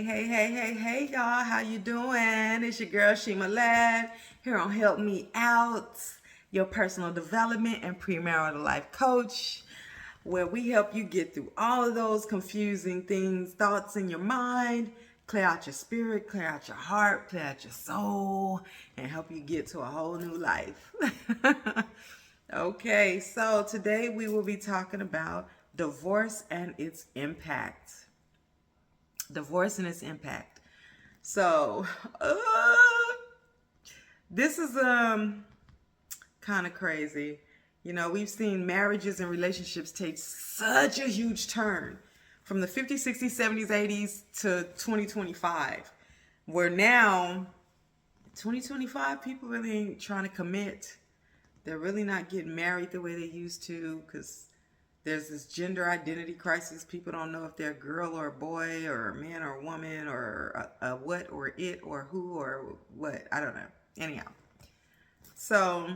Hey, y'all. How you doing? It's your girl, Shema Ladd, here on Help Me Out, your personal development and premarital life coach, where we help you get through all of those confusing things, thoughts in your mind, clear out your spirit, clear out your heart, clear out your soul, and help you get to a whole new life. Okay, so today we will be talking about divorce and its impact. Divorce and its impact. So, this is kind of crazy. You know, we've seen marriages and relationships take such a huge turn from the 50s, 60s, 70s, 80s to 2025, where now 2025 people really ain't trying to commit. They're really not getting married the way they used to because there's this gender identity crisis. People don't know if they're a girl or a boy or a man or a woman or a what or it or who or what. I don't know. Anyhow. So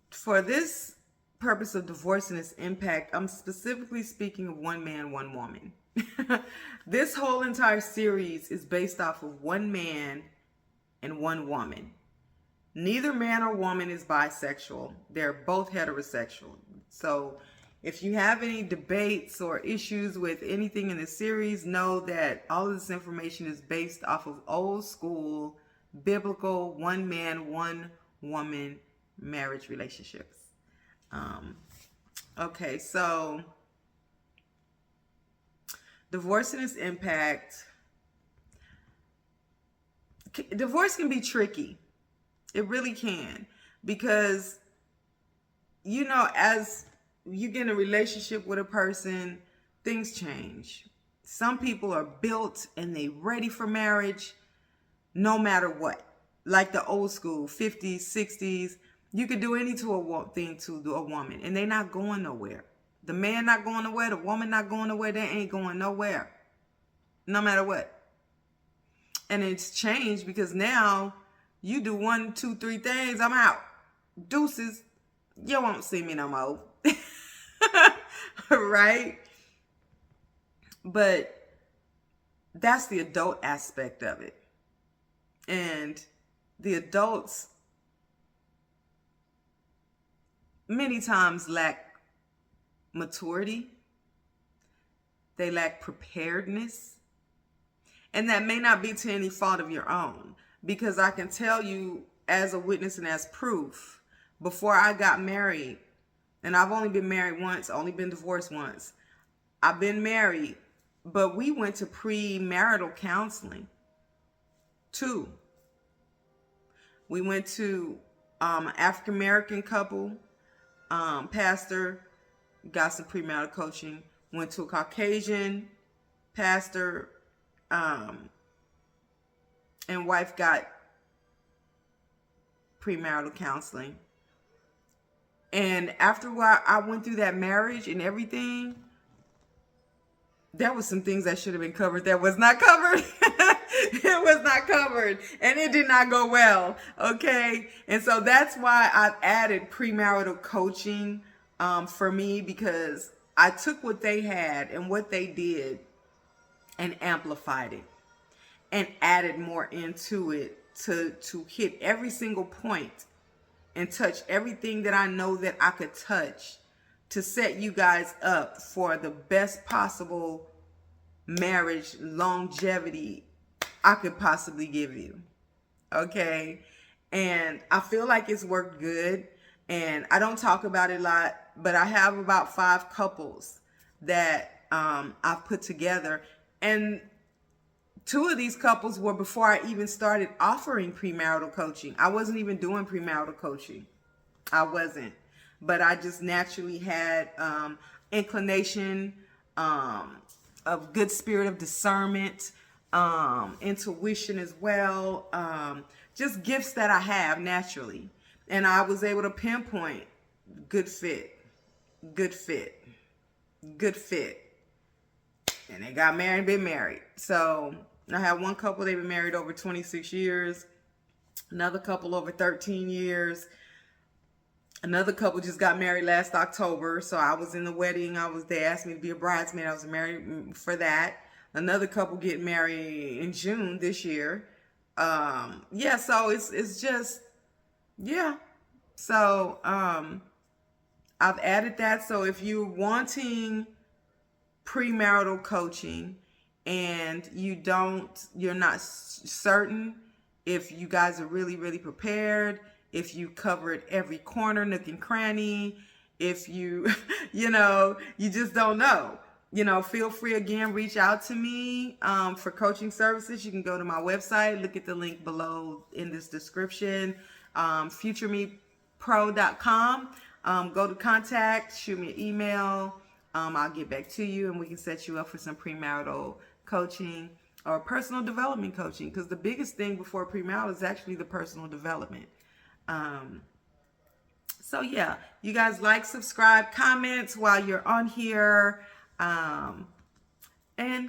for this purpose of divorce and its impact, I'm specifically speaking of one man, one woman. This whole entire series is based off of one man and one woman. Neither man or woman is bisexual. They're both heterosexual. So if you have any debates or issues with anything in the series, know that all of this information is based off of old school, biblical, one man, one woman marriage relationships. Okay, so divorce and its impact. Divorce can be tricky. It really can, because, you know, as you get in a relationship with a person, things change. Some people are built and they ready for marriage no matter what. Like the old school, 50s, 60s, you could do any thing to a woman and they're not going nowhere. The man not going nowhere, the woman not going nowhere, they ain't going nowhere. No matter what. And it's changed because now you do 1, 2, 3 things, I'm out. Deuces, you won't see me no more. Right? But that's the adult aspect of it. And the adults many times lack maturity. They lack preparedness. And that may not be to any fault of your own, because I can tell you as a witness and as proof, before I got married, and I've only been married once, only been divorced once. I've been married, but we went to premarital counseling too. We went to African American couple, pastor, got some premarital coaching. Went to a Caucasian pastor, and wife got premarital counseling. And after a while, I went through that marriage and everything. There was some things that should have been covered that was not covered. It was not covered, and it did not go well. Okay, and so that's why I've added premarital coaching for me, because I took what they had and what they did and amplified it and added more into it to hit every single point and touch everything that I know that I could touch to set you guys up for the best possible marriage longevity I could possibly give you. Okay? And I feel like it's worked good. And I don't talk about it a lot, but I have about 5 couples that I've put together. And 2 of these couples were before I even started offering premarital coaching. I wasn't even doing premarital coaching. I wasn't. But I just naturally had inclination, of good spirit of discernment, intuition as well, just gifts that I have naturally. And I was able to pinpoint good fit, good fit, good fit. And they got married and been married. So I have one couple, they've been married over 26 years. Another couple over 13 years. Another couple just got married last October, so I was in the wedding. They asked me to be a bridesmaid. I was married for that. Another couple getting married in June this year. Yeah, so it's just, yeah. So I've added that. So if you're wanting premarital coaching and you're not certain if you guys are really prepared, if you covered every corner, nook and cranny, if you you just don't know, feel free, again, reach out to me for coaching services. You can go to my website, look at the link below in this description, futuremepro.com. Go to contact, shoot me an email. I'll get back to you and we can set you up for some premarital coaching or personal development coaching, because the biggest thing before premarital is actually the personal development. So yeah, you guys like, subscribe, comments while you're on here, and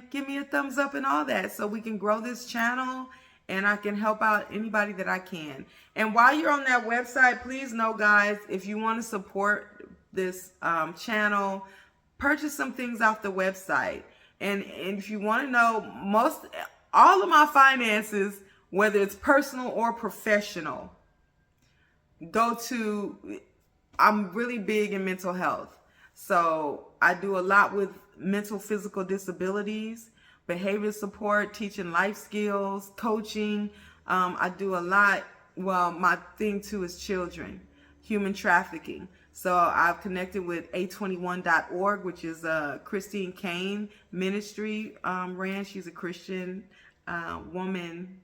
give me a thumbs up and all that so we can grow this channel and I can help out anybody that I can. And while you're on that website, please know, guys, if you want to support this channel, purchase some things off the website. And if you want to know all of my finances, whether it's personal or professional, I'm really big in mental health. So I do a lot with mental, physical disabilities, behavior support, teaching life skills, coaching. I do a lot. Well, my thing too is children, human trafficking. So I've connected with a21.org, which is a Christine Kane ministry ran. She's a Christian woman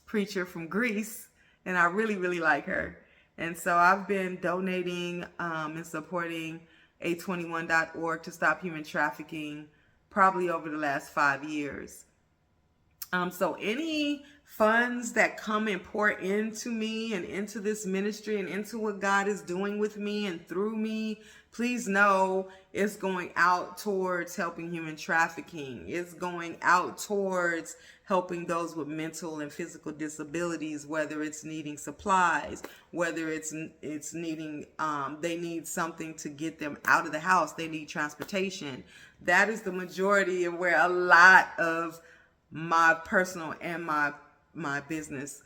preacher from Greece, and I really like her. And so I've been donating and supporting a21.org to stop human trafficking probably over the last 5 years. So any funds that come and pour into me and into this ministry and into what God is doing with me and through me, please know it's going out towards helping human trafficking. It's going out towards helping those with mental and physical disabilities, whether it's needing supplies, whether it's needing, they need something to get them out of the house, they need transportation. That is the majority of where a lot of my personal and my business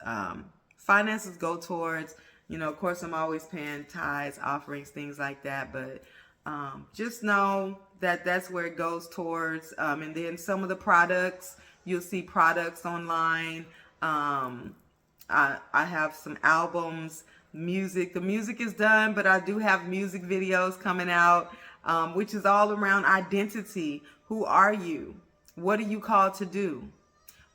finances go towards. Of course, I'm always paying tithes, offerings, things like that, but just know that that's where it goes towards. And then some of the products, you'll see products online. I have some albums, music. The music is done, but I do have music videos coming out, which is all around identity. Who are you? What are you called to do?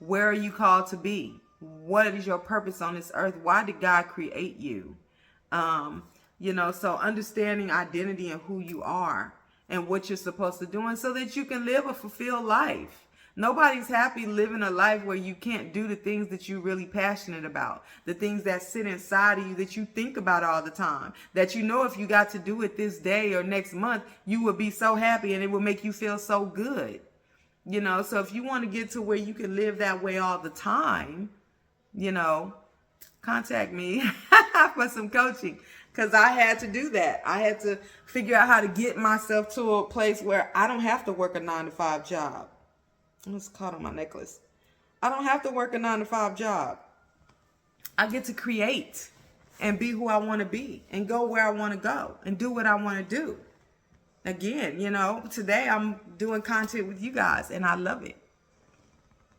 Where are you called to be? What is your purpose on this earth? Why did God create you? So understanding identity and who you are and what you're supposed to do, and so that you can live a fulfilled life. Nobody's happy living a life where you can't do the things that you're really passionate about, the things that sit inside of you that you think about all the time, that if you got to do it this day or next month, you would be so happy and it would make you feel so good. So if you want to get to where you can live that way all the time, contact me for some coaching, because I had to do that. I had to figure out how to get myself to a place where I don't have to work a 9-to-5 job. It's caught on my necklace. I don't have to work a 9-to-5 job. I get to create and be who I want to be and go where I want to go and do what I want to do. Again, today I'm doing content with you guys and I love it.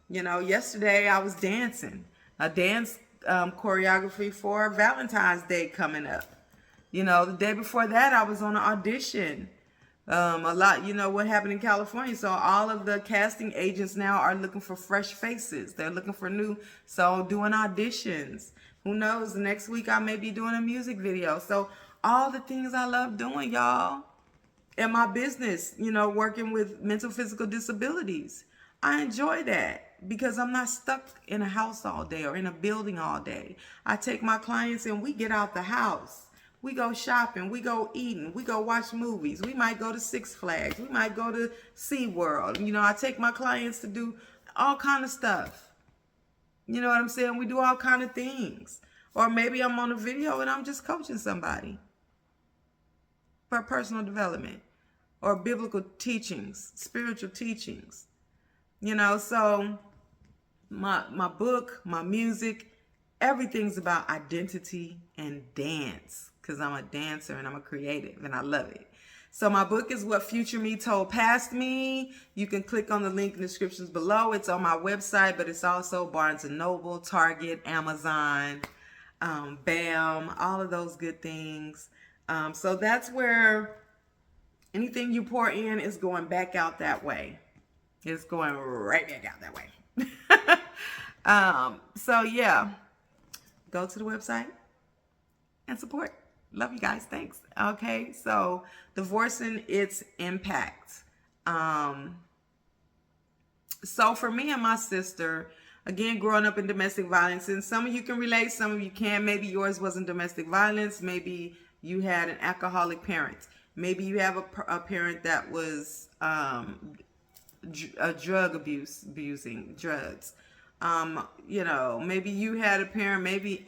Yesterday I was dancing, a dance choreography for Valentine's Day coming up. The day before that I was on an audition. A lot, what happened in California. So all of the casting agents now are looking for fresh faces. They're looking for so doing auditions. Who knows? Next week I may be doing a music video. So all the things I love doing, y'all. And my business, working with mental, physical disabilities. I enjoy that because I'm not stuck in a house all day or in a building all day. I take my clients and we get out the house. We go shopping, we go eating, we go watch movies. We might go to Six Flags. We might go to SeaWorld. I take my clients to do all kind of stuff. You know what I'm saying? We do all kind of things. Or maybe I'm on a video and I'm just coaching somebody. for personal development or biblical teachings, spiritual teachings. So my book, my music, everything's about identity and dance, because I'm a dancer and I'm a creative and I love it. So my book is What Future Me Told Past Me. You can click on the link in the descriptions below. It's on my website, but it's also Barnes & Noble, Target, Amazon, BAM, all of those good things. So that's where anything you pour in is going back out that way. It's going right back out that way. So yeah, go to the website and support. Love you guys. Thanks. Okay. So divorce and its impact. So for me and my sister, again, growing up in domestic violence, and some of you can relate, some of you can't. Maybe yours wasn't domestic violence. Maybe you had an alcoholic parent. Maybe you have a parent that was abusing drugs. Maybe you had a parent, maybe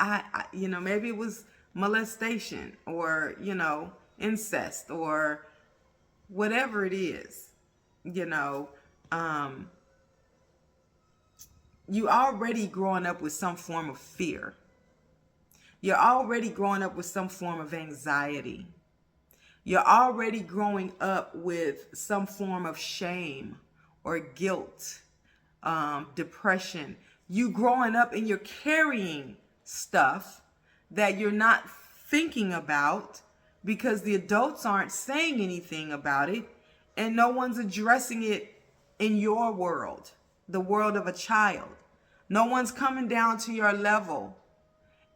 maybe it was molestation or, incest or whatever it is, you already growing up with some form of fear. You're already growing up with some form of anxiety. You're already growing up with some form of shame or guilt, depression. You growing up and you're carrying stuff that you're not thinking about because the adults aren't saying anything about it and no one's addressing it in your world, the world of a child. No one's coming down to your level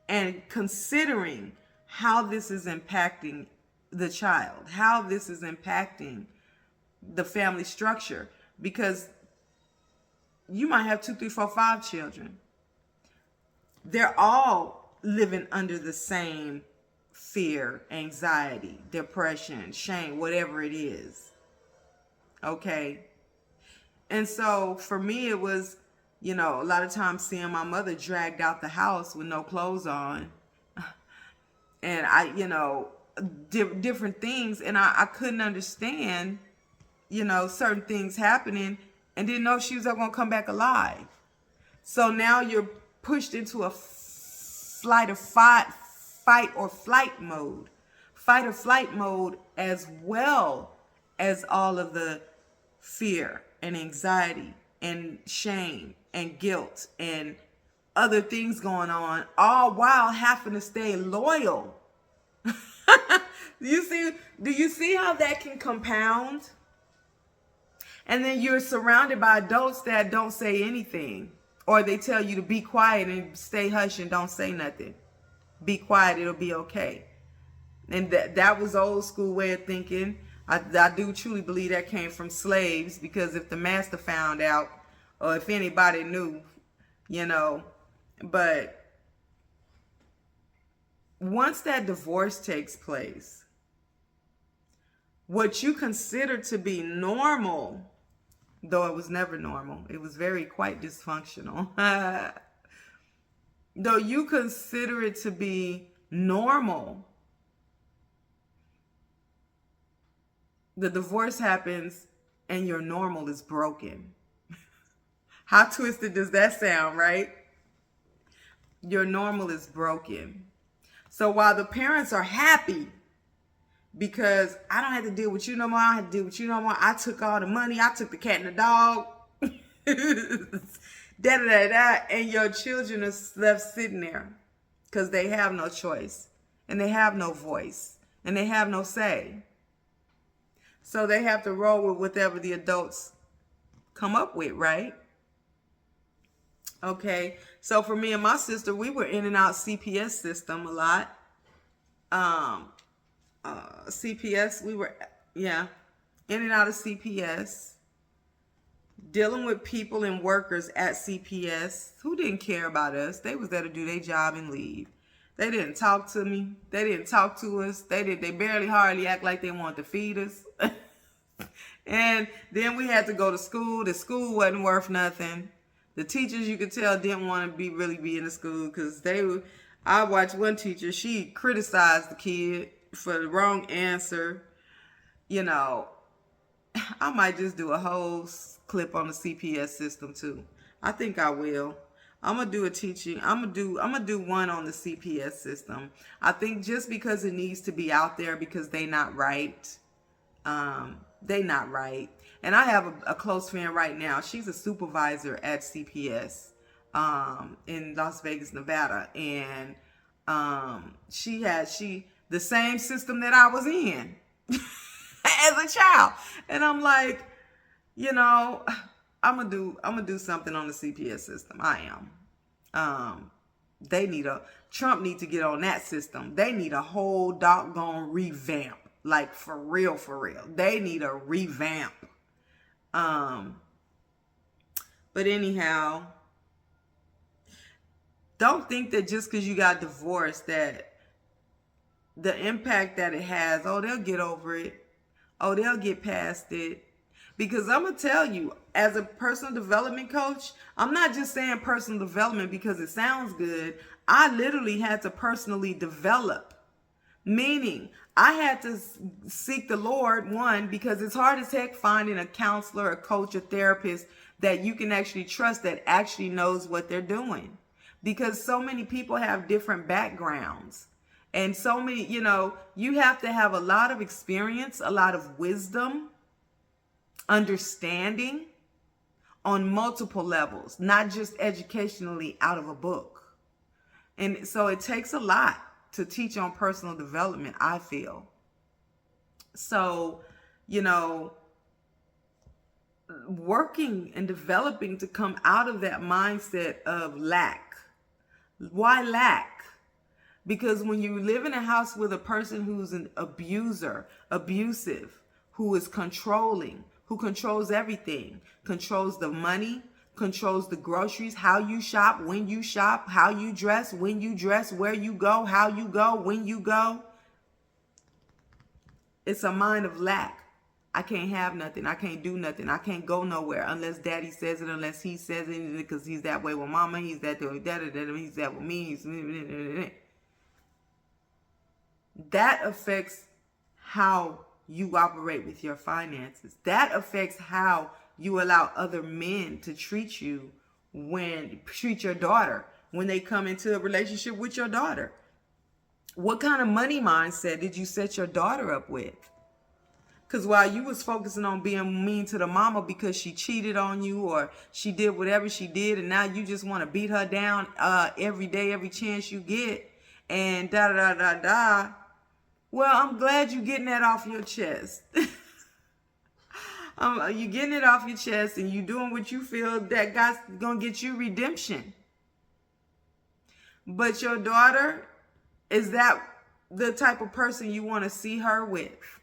and considering how this is impacting the child, how this is impacting the family structure, because you might have 2, 3, 4, 5 children. They're all living under the same fear, anxiety, depression, shame, whatever it is. Okay. And so for me, it was, a lot of times seeing my mother dragged out the house with no clothes on. And different things. And I couldn't understand, certain things happening and didn't know she was ever going to come back alive. So now you're pushed into a fight or flight mode. Fight or flight mode, as well as all of the fear and anxiety and shame and guilt and other things going on, all while having to stay loyal. Do you see how that can compound? And then you're surrounded by adults that don't say anything, or they tell you to be quiet and stay hush and don't say nothing. Be quiet, it'll be okay. And that was old school way of thinking. I do truly believe that came from slaves, because if the master found out, or if anybody knew, but once that divorce takes place, what you consider to be normal, though it was never normal, it was quite dysfunctional. Though you consider it to be normal, the divorce happens and your normal is broken. How twisted does that sound, right? Your normal is broken. So while the parents are happy because I don't have to deal with you no more, I don't have to deal with you no more, I took all the money, I took the cat and the dog, and your children are left sitting there because they have no choice and they have no voice and they have no say. So they have to roll with whatever the adults come up with, right? Okay, so for me and my sister, we were in and out CPS system a lot. CPS, we were, in and out of CPS, dealing with people and workers at CPS who didn't care about us. They was there to do their job and leave. They didn't talk to me. They didn't talk to us. They barely hardly act like they wanted to feed us. And then we had to go to school. The school wasn't worth nothing. The teachers, you could tell, didn't want to really be in the school, because I watched one teacher, she criticized the kid for the wrong answer. you know, I might just do a whole clip on the CPS system too. I think I will. I'm gonna do a teaching. I'm gonna do one on the CPS system. I think just because it needs to be out there because they not right. They not right. And I have a close friend right now. She's a supervisor at CPS in Las Vegas, Nevada, and she the same system that I was in as a child. And I'm like, you know, I'm gonna do something on the CPS system. I am. They need a Trump need to get on that system. They need a whole doggone revamp. Like for real, for real. They need a revamp. But anyhow, don't think that just because you got divorced that the impact that it has, oh, they'll get over it. Oh, they'll get past it. Because I'm going to tell you, as a personal development coach, I'm not just saying personal development because it sounds good. I literally had to personally develop. Meaning, I had to seek the Lord, one, because it's hard as heck finding a counselor, a coach, a therapist that you can actually trust that actually knows what they're doing. Because so many people have different backgrounds. And so many, you have to have a lot of experience, a lot of wisdom, understanding on multiple levels, not just educationally out of a book. And so it takes a lot to teach on personal development, I feel. So, working and developing to come out of that mindset of lack. Why lack? Because when you live in a house with a person who's an abusive, who is controlling, who controls everything, controls the money, controls the groceries, how you shop, when you shop, how you dress, when you dress, where you go, how you go, when you go. It's a mind of lack. I can't have nothing. I can't do nothing. I can't go nowhere unless daddy says it, unless he says it, because he's that way with mama, he's that way with daddy, he's that with me. That affects how you operate with your finances. That affects how you allow other men to treat your daughter when they come into a relationship with your daughter. What kind of money mindset did you set your daughter up with? Because while you was focusing on being mean to the mama because she cheated on you or she did whatever she did, and now you just want to beat her down every day, every chance you get, and da-da-da-da-da. Well, I'm glad you're getting that off your chest. You're getting it off your chest and you're doing what you feel that God's going to get you redemption. But your daughter, is that the type of person you want to see her with?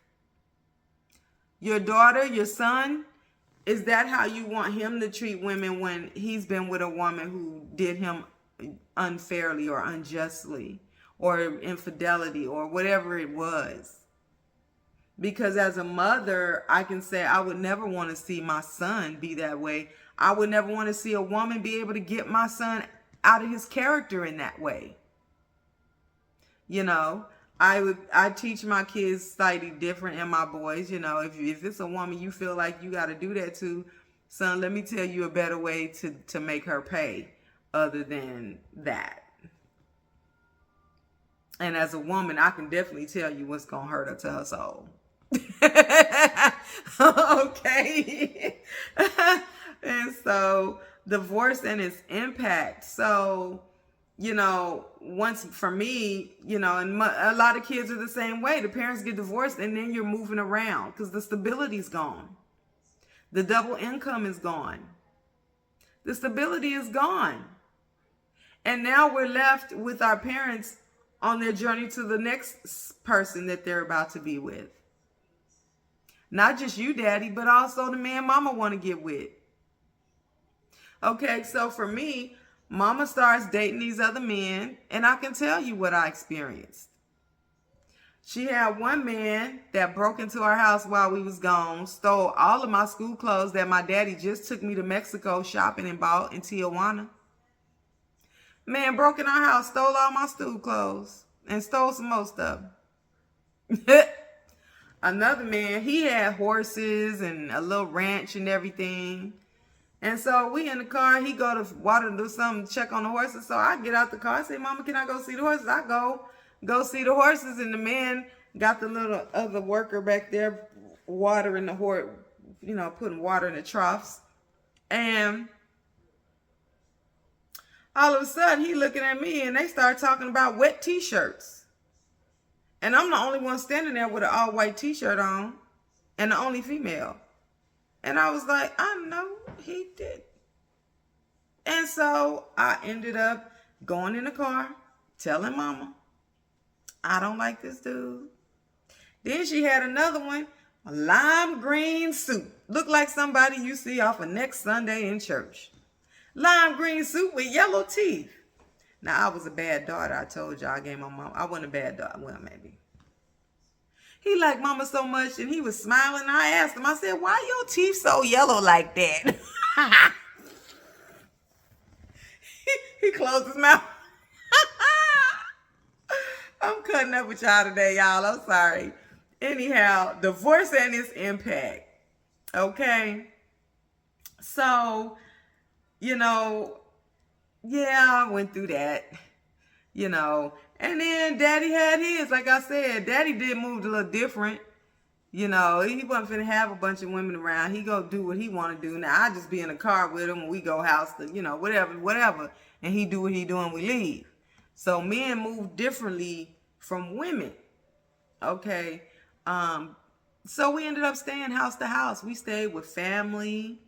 Your daughter, your son, is that how you want him to treat women when he's been with a woman who did him unfairly or unjustly or infidelity or whatever it was? Because as a mother, I can say I would never want to see my son be that way. I would never want to see a woman be able to get my son out of his character in that way. I teach my kids slightly different and my boys, if it's a woman you feel like you got to do that to, son, let me tell you a better way to make her pay other than that. And as a woman, I can definitely tell you what's going to hurt her to her soul. Okay. And so divorce and its impact. So, once for me, and a lot of kids are the same way. The parents get divorced and then you're moving around because the stability's gone. The double income is gone. The stability is gone. And now we're left with our parents on their journey to the next person that they're about to be with. Not just you, daddy, but also the man mama want to get with. Okay, so for me, mama starts dating these other men, and I can tell you what I experienced. She had one man that broke into our house while we was gone, stole all of my school clothes that my daddy just took me to Mexico shopping and bought in Tijuana. Man broke in our house, stole all my school clothes, and stole some more stuff. Another man, he had horses and a little ranch and everything. And so we in the car, he go to water to do something, check on the horses. So I get out the car, I say, Mama, can I go see the horses? I go see the horses, and the man got the little other worker back there watering the horse, putting water in the troughs. And all of a sudden he looking at me, and they start talking about wet t-shirts. And I'm the only one standing there with an all white t-shirt on, and the only female. And I was like, I know he did. And so I ended up going in the car, telling Mama, I don't like this dude. Then she had another one, a lime green suit. Looked like somebody you see off of next Sunday in church. Lime green suit with yellow teeth. Now, I was a bad daughter. I told y'all, I gave my mom. I wasn't a bad daughter. Well, maybe. He liked Mama so much, and he was smiling. I asked him, I said, why your teeth so yellow like that? He closed his mouth. I'm cutting up with y'all today, y'all. I'm sorry. Anyhow, divorce and its impact. Okay? So, yeah, I went through that, And then Daddy had his. Like I said, Daddy did move a little different. He wasn't finna have a bunch of women around. He go do what he want to do. Now, I just be in the car with him when we go house to, whatever. And he do what he do and we leave. So men move differently from women. Okay. So we ended up staying house to house. We stayed with family,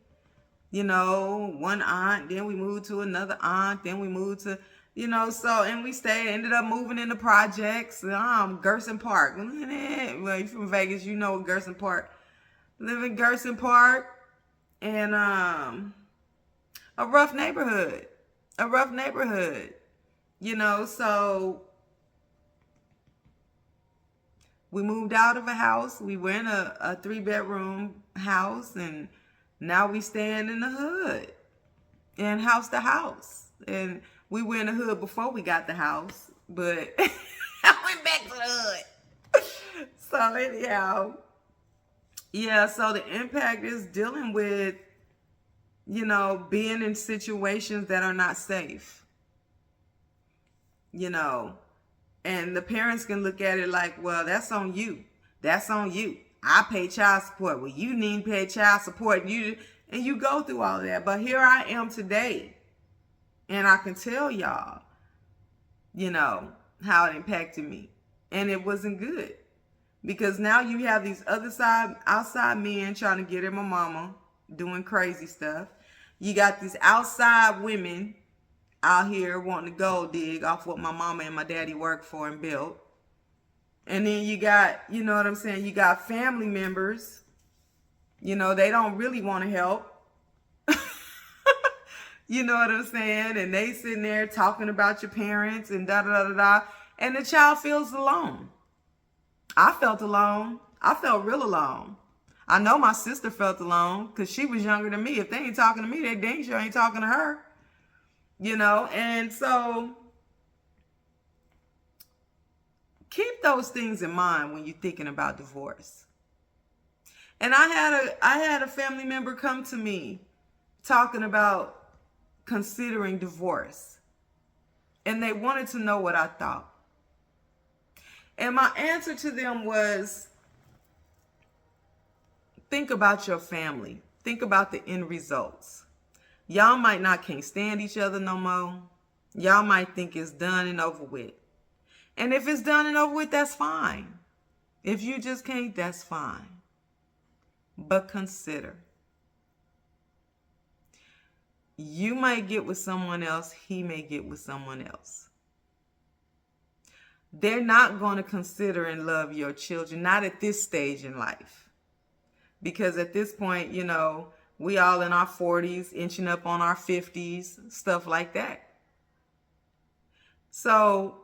one aunt. Then we moved to another aunt. Then we moved to, and we ended up moving into projects. Gerson Park. Well, you from Vegas, you know Gerson Park. Live in Gerson Park. And a rough neighborhood. So we moved out of a house. We were in a 3-bedroom house, and now we stand in the hood and house to house. And we were in the hood before we got the house, but I went back to the hood. So anyhow, yeah, so the impact is dealing with, being in situations that are not safe. And the parents can look at it like, well, that's on you. That's on you. I pay child support. Well, you need to pay child support. And you go through all of that. But here I am today. And I can tell y'all, how it impacted me. And it wasn't good. Because now you have these outside men trying to get at my mama, doing crazy stuff. You got these outside women out here wanting to gold dig off what my mama and my daddy worked for and built. And then you got, you got family members, they don't really want to help. You know what I'm saying? And they sitting there talking about your parents and da-da-da-da-da. And the child feels alone. I felt alone. I felt real alone. I know my sister felt alone because she was younger than me. If they ain't talking to me, they dang sure ain't talking to her. And so keep those things in mind when you're thinking about divorce. And I had a family member come to me talking about considering divorce. And they wanted to know what I thought. And my answer to them was, think about your family. Think about the end results. Y'all might not can't stand each other no more. Y'all might think it's done and over with. And if it's done and over with, that's fine. If you just can't, that's fine. But consider. You might get with someone else. He may get with someone else. They're not going to consider and love your children. Not at this stage in life. Because at this point, we all in our 40s, inching up on our 50s, stuff like that. So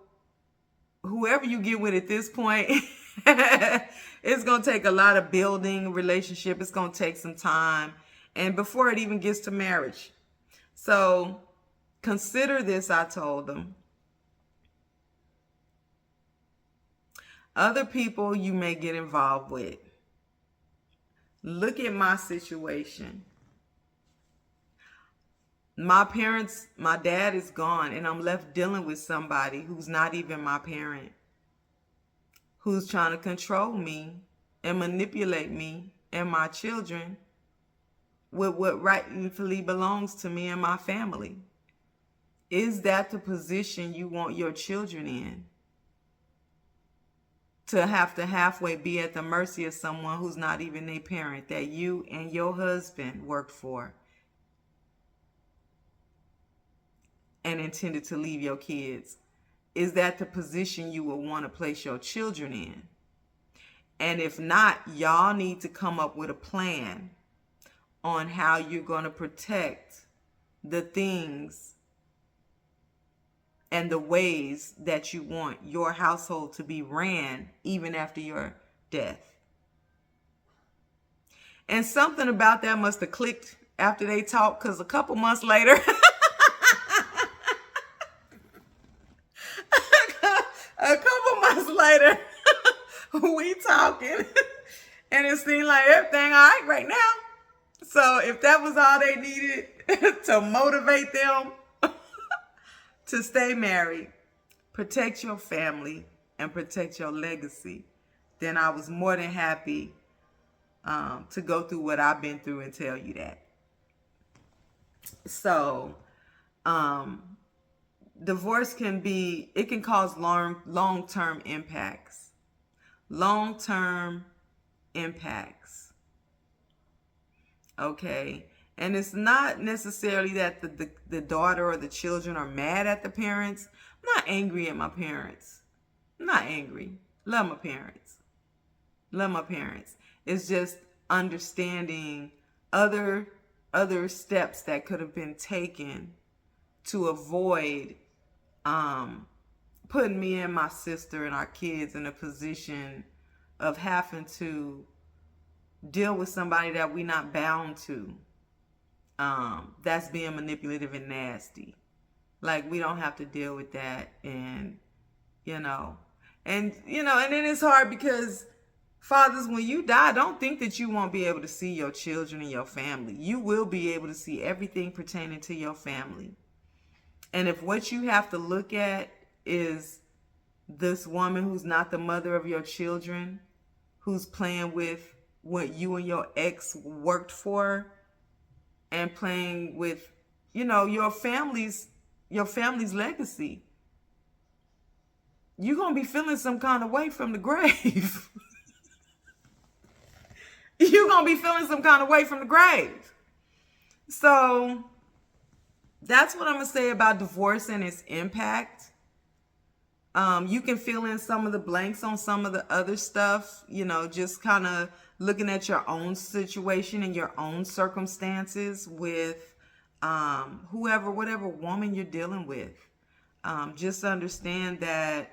whoever you get with at this point, it's going to take a lot of building relationship. It's going to take some time. And before it even gets to marriage. So consider this, I told them. Other people you may get involved with. Look at my situation. My parents, my dad is gone, and I'm left dealing with somebody who's not even my parent, who's trying to control me and manipulate me and my children with what rightfully belongs to me and my family. Is that the position you want your children in? To halfway be at the mercy of someone who's not even their parent, that you and your husband worked for and intended to leave your kids. Is that the position you would want to place your children in? And if not, y'all need to come up with a plan on how you're going to protect the things and the ways that you want your household to be ran even after your death. And something about that must have clicked after they talked, because a couple months later, a couple months later, we talking, and it seemed like everything all right now. So if that was all they needed to motivate them to stay married, protect your family, and protect your legacy, then I was more than happy to go through what I've been through and tell you that. So, divorce can cause long-term impacts. Long-term impacts. Okay? And it's not necessarily that the daughter or the children are mad at the parents. I'm not angry at my parents. I'm not angry. Love my parents. Love my parents. It's just understanding other steps that could have been taken to avoid putting me and my sister and our kids in a position of having to deal with somebody that we're not bound to. That's being manipulative and nasty. Like, we don't have to deal with that. And then it's hard because fathers, when you die, don't think that you won't be able to see your children and your family. You will be able to see everything pertaining to your family. And if what you have to look at is this woman who's not the mother of your children, who's playing with what you and your ex worked for, and playing with, your family's legacy, you're going to be feeling some kind of way from the grave. You're going to be feeling some kind of way from the grave. So that's what I'm going to say about divorce and its impact. You can fill in some of the blanks on some of the other stuff, just kind of looking at your own situation and your own circumstances with whatever woman you're dealing with. Just understand that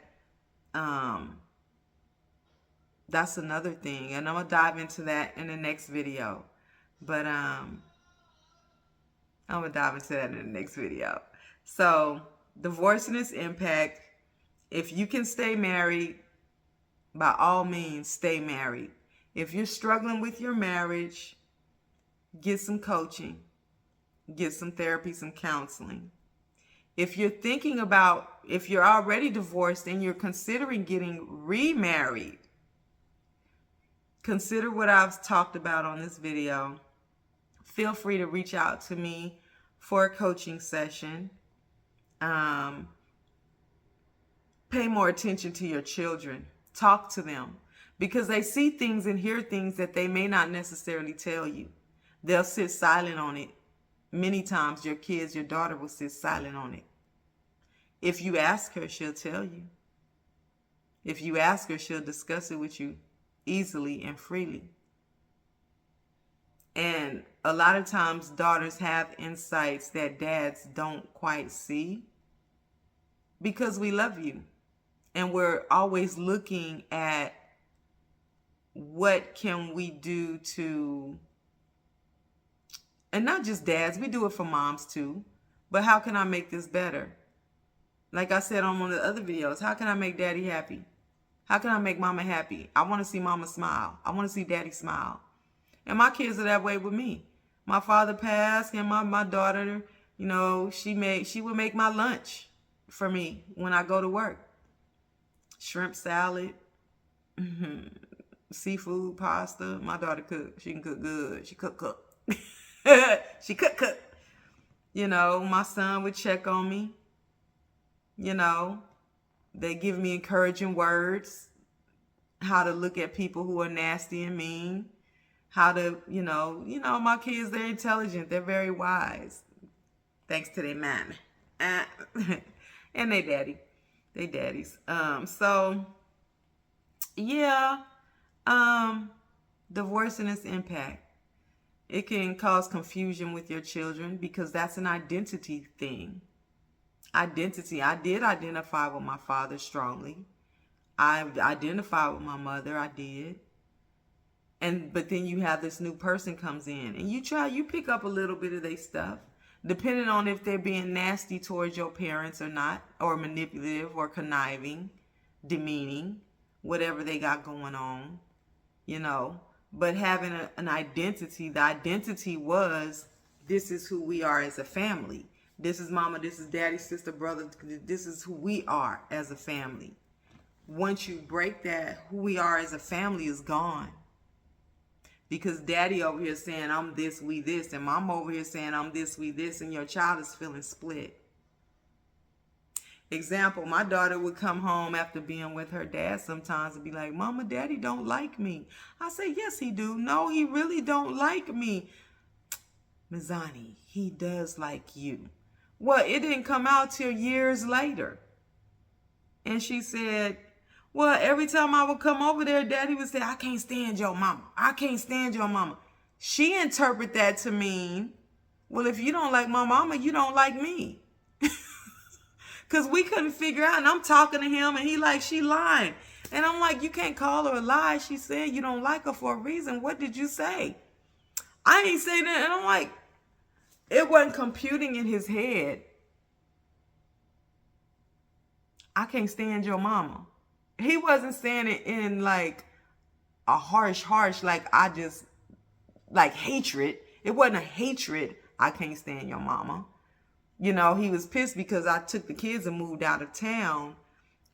that's another thing. And I'm going to dive into that in the next video. But I'm going to dive into that in the next video. So, divorce and its impact. If you can stay married, by all means, stay married. If you're struggling with your marriage, get some coaching, get some therapy, some counseling. If you're already divorced and you're considering getting remarried, consider what I've talked about on this video. Feel free to reach out to me for a coaching session. Pay more attention to your children. Talk to them, because they see things and hear things that they may not necessarily tell you. They'll sit silent on it. Many times your daughter will sit silent on it. If you ask her, she'll tell you. If you ask her, she'll discuss it with you easily and freely. And a lot of times daughters have insights that dads don't quite see, because we love you. And we're always looking at what can we do to, and not just dads, we do it for moms too, but how can I make this better? Like I said on one of the other videos, how can I make daddy happy? How can I make mama happy? I want to see mama smile. I want to see daddy smile. And my kids are that way with me. My father passed, and my daughter, she would make my lunch for me when I go to work. Shrimp salad, seafood, pasta. My daughter cook. She can cook good. She cook. She cook. My son would check on me. They give me encouraging words, how to look at people who are nasty and mean, how to, my kids, they're intelligent. They're very wise. Thanks to their mommy. And they daddy. They daddies. Divorce and its impact. It can cause confusion with your children because that's an identity thing. Identity. I did identify with my father strongly. I identified with my mother. I did. But then you have this new person comes in and you pick up a little bit of their stuff, depending on if they're being nasty towards your parents or not, or manipulative or conniving, demeaning, whatever they got going on, But having an identity, the identity was, this is who we are as a family. This is mama, this is daddy, sister, brother. This is who we are as a family. Once you break that, who we are as a family is gone. Because daddy over here saying, I'm this, we this, and mama over here saying, I'm this, we this, and your child is feeling split. Example, my daughter would come home after being with her dad sometimes and be like, Mama, daddy don't like me. I say, yes, he do. No, he really don't like me. Mizani, he does like you. Well, it didn't come out till years later. And she said, well, every time I would come over there, daddy would say, I can't stand your mama. I can't stand your mama. She interpreted that to mean, well, if you don't like my mama, you don't like me. Because we couldn't figure out, and I'm talking to him, and he like, she lying. And I'm like, you can't call her a lie. She said you don't like her for a reason. What did you say? I ain't say that. And I'm like, it wasn't computing in his head. I can't stand your mama. He wasn't saying it in like a harsh, like I just, like hatred. It wasn't a hatred, I can't stand your mama. He was pissed because I took the kids and moved out of town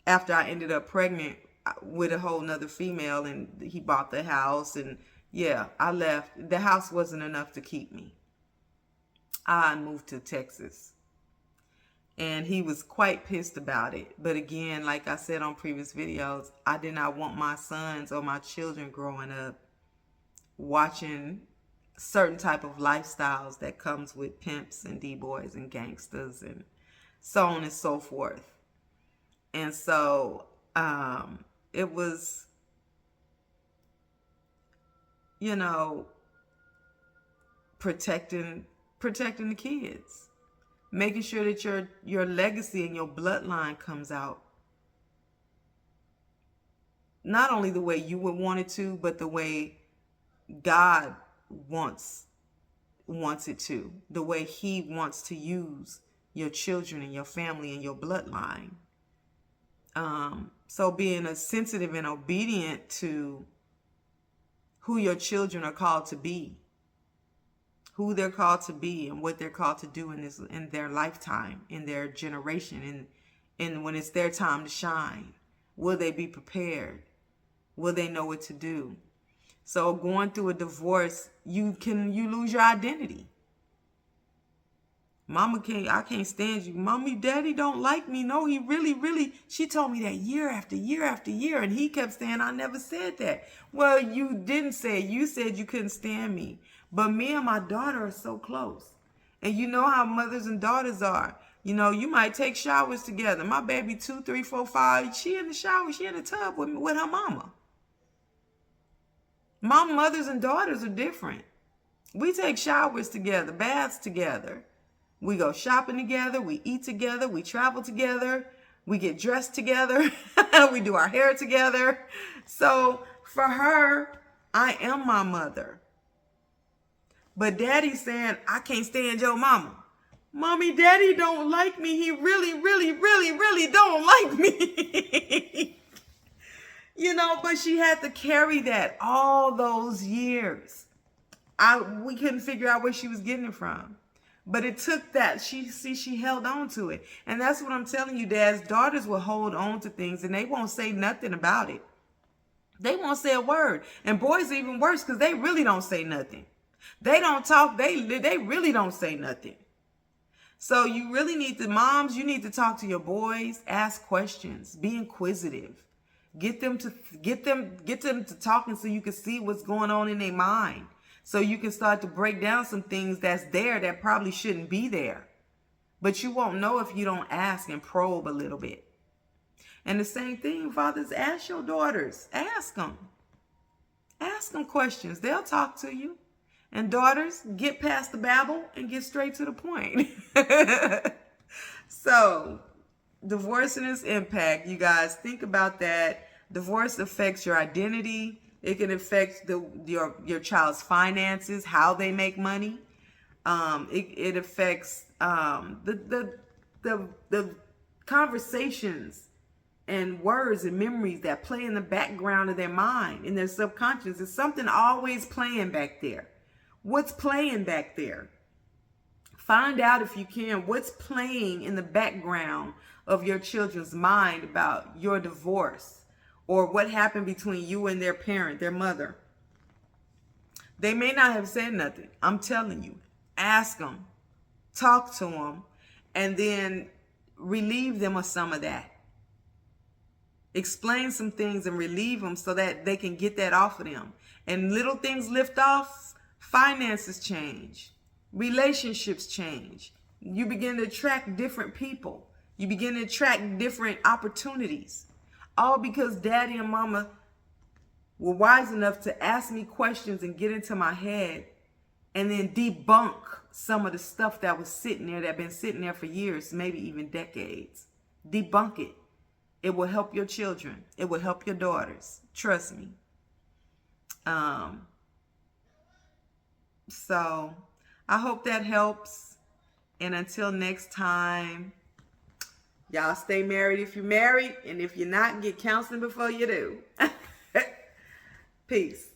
after I ended up pregnant with a whole nother female, and he bought the house, and I left. The house wasn't enough to keep me. I moved to Texas. And he was quite pissed about it. But again, like I said on previous videos, I did not want my sons or my children growing up watching certain type of lifestyles that comes with pimps and D-boys and gangsters and so on and so forth. And so it was, protecting the kids. Making sure that your legacy and your bloodline comes out. Not only the way you would want it to, but the way God wants it to. The way he wants to use your children and your family and your bloodline. So being sensitive and obedient to who your children are called to be. Who they're called to be and what they're called to do in their lifetime, in their generation, and when it's their time to shine. Will they be prepared? Will they know what to do? So going through a divorce, you lose your identity. I can't stand you. Mommy, daddy don't like me. No, he really, she told me that year after year after year, and he kept saying, I never said that. Well, you didn't say it. You said you couldn't stand me. But me and my daughter are so close. And you know how mothers and daughters are. You might take showers together. My baby 2, 3, 4, 5, she in the shower, she in the tub with her mama. My mothers and daughters are different. We take showers together, baths together. We go shopping together, we eat together, we travel together, we get dressed together, we do our hair together. So for her, I am my mother. But daddy's saying, I can't stand your mama. Mommy, daddy don't like me. He really don't like me. But she had to carry that all those years. We couldn't figure out where she was getting it from. But it took that. She held on to it. And that's what I'm telling you, dads. Daughters will hold on to things and they won't say nothing about it. They won't say a word. And boys are even worse because they really don't say nothing. They don't talk. They really don't say nothing. So you really need to, moms, you need to talk to your boys, ask questions, be inquisitive. Get them to talking so you can see what's going on in their mind. So you can start to break down some things that's there that probably shouldn't be there. But you won't know if you don't ask and probe a little bit. And the same thing, fathers, ask your daughters. Ask them. Ask them questions. They'll talk to you. And daughters, get past the babble and get straight to the point. So, divorce and its impact, you guys, think about that. Divorce affects your identity. It can affect your child's finances, how they make money. It affects the conversations and words and memories that play in the background of their mind, in their subconscious. There's something always playing back there. What's playing back there? Find out, if you can, what's playing in the background of your children's mind about your divorce or what happened between you and their parent, their mother. They may not have said nothing. I'm telling you. Ask them. Talk to them. And then relieve them of some of that. Explain some things and relieve them so that they can get that off of them. And little things lift off. Finances change. Relationships change. You begin to attract different people. You begin to attract different opportunities. All because daddy and mama were wise enough to ask me questions and get into my head and then debunk some of the stuff that was sitting there, that had been sitting there for years, maybe even decades. Debunk it. It will help your children. It will help your daughters. Trust me. So I hope that helps. And until next time, y'all stay married if you're married. And if you're not, get counseling before you do. Peace.